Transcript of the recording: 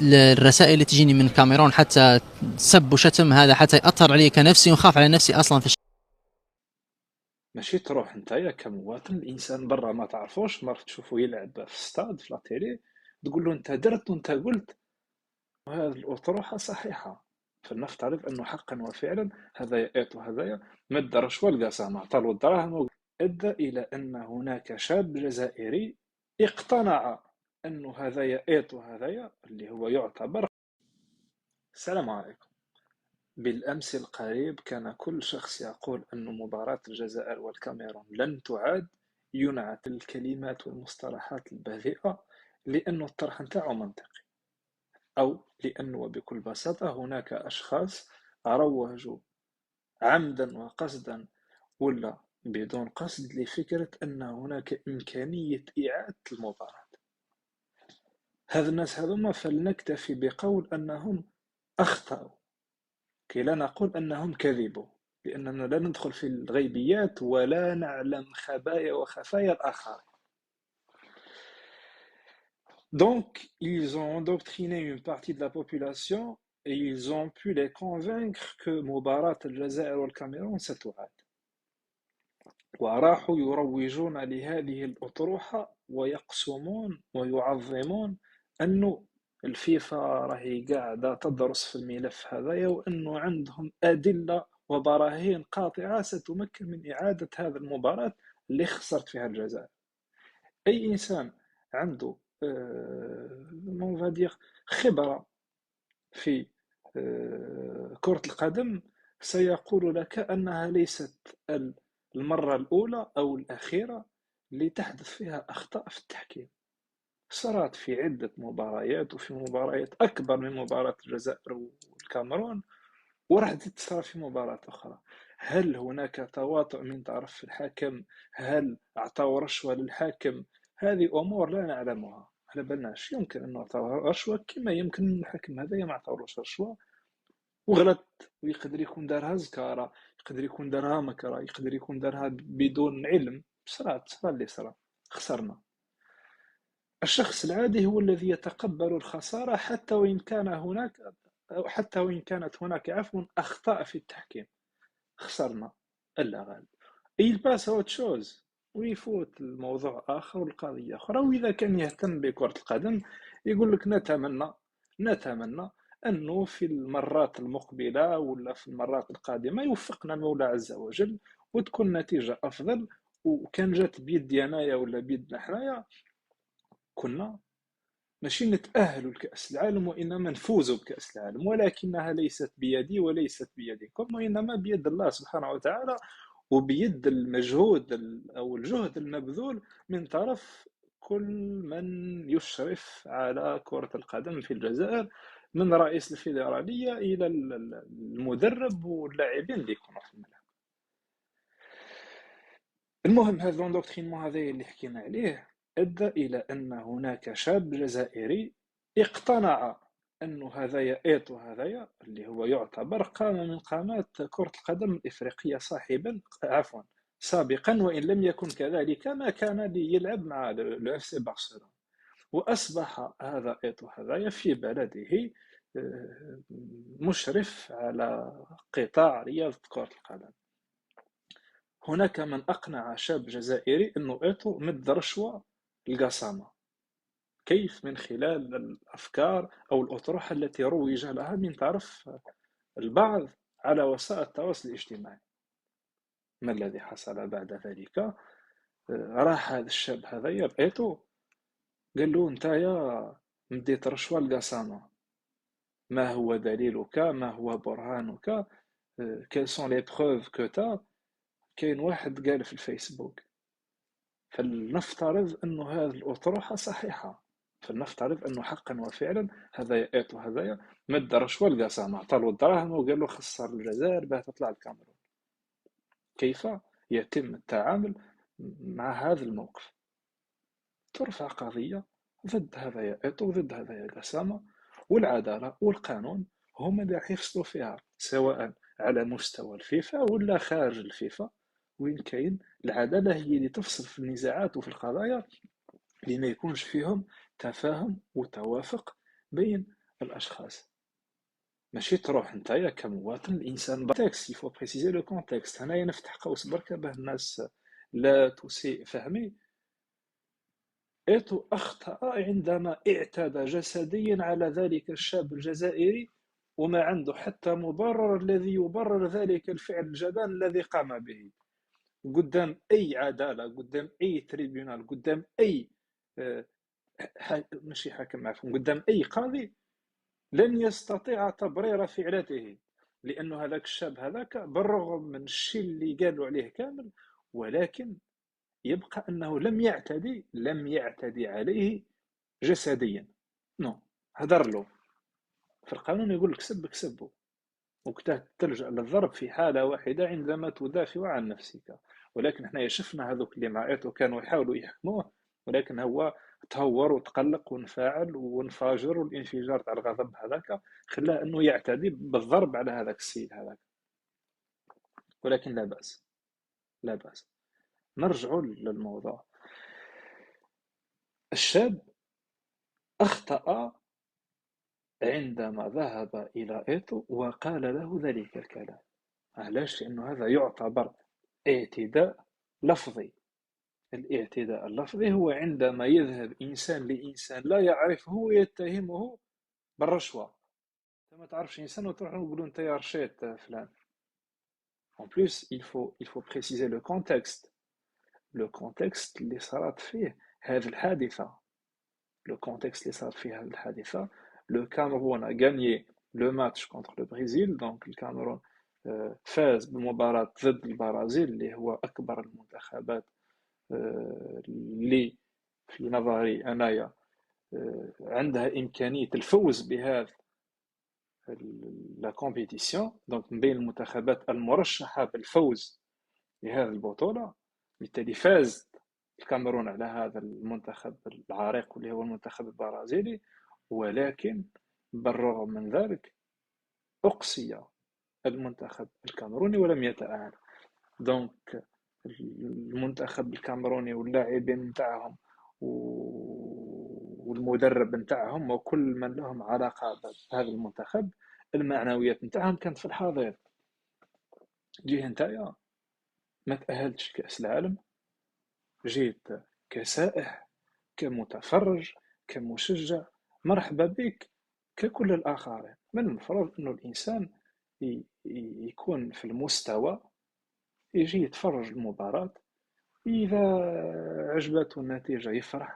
الرسائل اللي تجيني من كاميرون حتى سب وشتم، هذا حتى يأثر علي كنفسي ونخاف على نفسي أصلا في ماشي تروح نتايا كمواطن الانسان برا ما تعرفوش مرة تشوفه يلعب في الستاد في لاتيلي، تقول له انت درت وانت قلت، وهذه الاطروحه صحيحه. فلنفترض انه حقا وفعلا هذا ايت وهذايا مد رشوه القسامه عطى له الدراهم، ادى الى ان هناك شاب جزائري اقتنع انه هذايا ايت وهذايا اللي هو يعتبر. السلام عليكم. بالأمس القريب كان كل شخص يقول أن مباراة الجزائر والكاميرون لن تعاد ينعت الكلمات والمصطلحات البذيئة لأنه الطرح نتاعو منطقي، أو لأنه بكل بساطة هناك أشخاص روجوا عمدا وقصدا ولا بدون قصد لفكرة أن هناك إمكانية إعادة المباراة. هذا الناس هذوما فلنكتفي بقول أنهم أخطأوا، كي لا نقول أنهم كذبوا، لأننا لا ندخل في الغيبيات ولا نعلم خبايا وخفايا الآخرين. Donc, ils ont endoctriné une partie de la population et ils ont pu les convaincre que مباراة الجزائر والكاميرون ستعاد، وراحوا يروجون لهذه الأطروحة ويقسمون ويعظمون أنه الفيفا راهي قاعدة تدرس في الملف هذايا، وأنه عندهم أدلة وبراهين قاطعة ستمكن من إعادة هذه المباراة اللي خسرت فيها الجزائر. أي إنسان عنده خبرة في كرة القدم سيقول لك أنها ليست المرة الأولى أو الأخيرة اللي تحدث فيها أخطاء في التحكيم. صارت في عدة مباريات، وفي مباريات أكبر من مباراة الجزائر والكاميرون، وراح تصير في مباراة أخرى. هل هناك تواطؤ من طرف الحكم؟ هل أعطوا رشوة للحاكم؟ هذه أمور لا نعلمها، على بالناش يمكن أن أعطوا رشوة كما يمكن الحكم هذا ما عطاولوش رشوة وغلط، ويقدر يكون دارها زكارة، يقدر يكون دارها مكره، يقدر يكون دارها بدون علم. صرا اللي صرا، خسرنا. الشخص العادي هو الذي يتقبل الخسارة حتى وإن كانت هناك أخطاء في التحكيم. خسرنا، ألا غالب. il passe à autre chose ويفوت الموضوع آخر والقضية أخرى. وإذا كان يهتم بكرة القدم يقول لك نتمنى أنه في المرات المقبلة ولا في المرات القادمة يوفقنا المولى عز وجل وتكون نتيجة أفضل، وكان جات بيدي أنايا ولا بيدنا حنايا كنا ماشي نتأهلوا لكأس العالم وإنما نفوزوا بكأس العالم، ولكنها ليست بيدي وليست بيدكم، وإنما بيد الله سبحانه وتعالى، وبيد المجهود أو الجهد المبذول من طرف كل من يشرف على كرة القدم في الجزائر، من رئيس الفيدرالية إلى المدرب واللاعبين اللي يكونوا في الملعب. المهم هذا لوندوكترينمون هذا اللي حكينا عليه أدى إلى أن هناك شاب جزائري اقتنع أن هذايا إيت وهذايا اللي هو يعتبر قامة من قامات كرة القدم الإفريقية سابقا، وإن لم يكن كذلك ما كان ليلعب مع اف سي برشلونة. وأصبح هذا إيت وهذايا في بلده مشرف على قطاع رياضة كرة القدم. هناك من أقنع شاب جزائري أنه إيتو مد رشوة القسامة. كيف؟ من خلال الأفكار أو الأطروحة التي روج لها من طرف البعض على وسائل التواصل الاجتماعي. ما الذي حصل بعد ذلك؟ راح هذا الشاب هذايا إيتو قال له نتايا مديت رشوة القسامة، ما هو دليلك؟ ما هو برهانك؟ quelles sont les preuves que t'as؟ كاين واحد قال في الفيسبوك. فلنفترض أن هذه الأطروحة صحيحة، فلنفترض أنه حقا وفعلا هذايا إيت وهذايا مد رشوة القسامة، عطالو الدراهم وقال له خسر الجزائر باه تطلع الكاميرون. كيف يتم التعامل مع هذا الموقف؟ ترفع قضية ضد هذايا إيت وضد هذايا قسامة، والعدالة والقانون هم اللي راح يفصلوا فيها، سواء على مستوى الفيفا ولا خارج الفيفا. وين كاين العدالة هي اللي تفصل في النزاعات وفي القضايا اللي ما يكونش فيهم تفاهم وتوافق بين الاشخاص. ماشي تروح نتايا كمواطن الانسان كونتكست يفو بريسيزي لو كونتكست. هنايا نفتح قوس بركه باه الناس لا تسيء فهمي. إيتو أخطأ عندما اعتدى جسديا على ذلك الشاب الجزائري، وما عنده حتى مبرر الذي يبرر ذلك الفعل الجبان الذي قام به قدام أي عدالة، قدام أي تريبيونال، قدام أي آه، ماشي حاكم، عفوا، قدام أي قاضي لن يستطيع تبرير فعلته. لأنه هذاك الشاب هذاك بالرغم من الشيء اللي قالوا عليه كامل، ولكن يبقى أنه لم يعتدي عليه جسديا. نو، هدر له. في القانون يقول لك سب سبه، تلجأ للضرب في حالة واحدة عندما تدافع عن نفسك. ولكن احنا شفنا هذوك اللي معيته كانوا يحاولوا يحكموه، ولكن هو تهور وتقلق وانفعل وانفجر، والانفجار تاع الغضب هذاك خلاه انه يعتدي بالضرب على هذاك السيد هذاك. ولكن لا بأس، لا بأس. نرجع للموضوع. الشاب أخطأ عندما ذهب إلى إيتو وقال له ذلك الكلام. علاش؟ لأنه هذا يعتبر اعتداء لفظي. الاعتداء اللفظي هو عندما يذهب إنسان لإنسان لا يعرفه ويتهمه بالرشوة. أنت ما تعرفش إنسان وتروح تقول أنت يا رشيت فلان. En plus, il faut préciser le contexte. Le contexte اللي صارت فيه هذه الحادثة. Le contexte اللي صارت فيه هذه الحادثة. Le Cameroun a gagné le match contre le Brésil. Donc le Cameroun فاز بمباراة ضد البرازيل اللي هو أكبر المنتخبات اللي في نظري أنايا عندها إمكانية الفوز بهذا لا كومبيتيسيون. دونك من بين المنتخبات المرشحة بالفوز بهذه البطولة. بالتالي فاز الكاميرون على هذا المنتخب العريق اللي هو المنتخب البرازيلي. ولكن بالرغم من ذلك أقصي المنتخب الكاميروني ولم يتأهل. دونك المنتخب الكاميروني واللاعبين نتاعهم والمدرب نتاعهم وكل من لهم علاقة بهذا المنتخب المعنويات نتاعهم كانت في الحضيض. جيه نتايا ما تأهلتش كأس العالم، جيت كسائح، كمتفرج، كمشجع، مرحبا بك ككل الآخرين. من المفروض أنه الإنسان يكون في المستوى، يجي يتفرج المباراة، إذا عجبته النتيجة يفرح،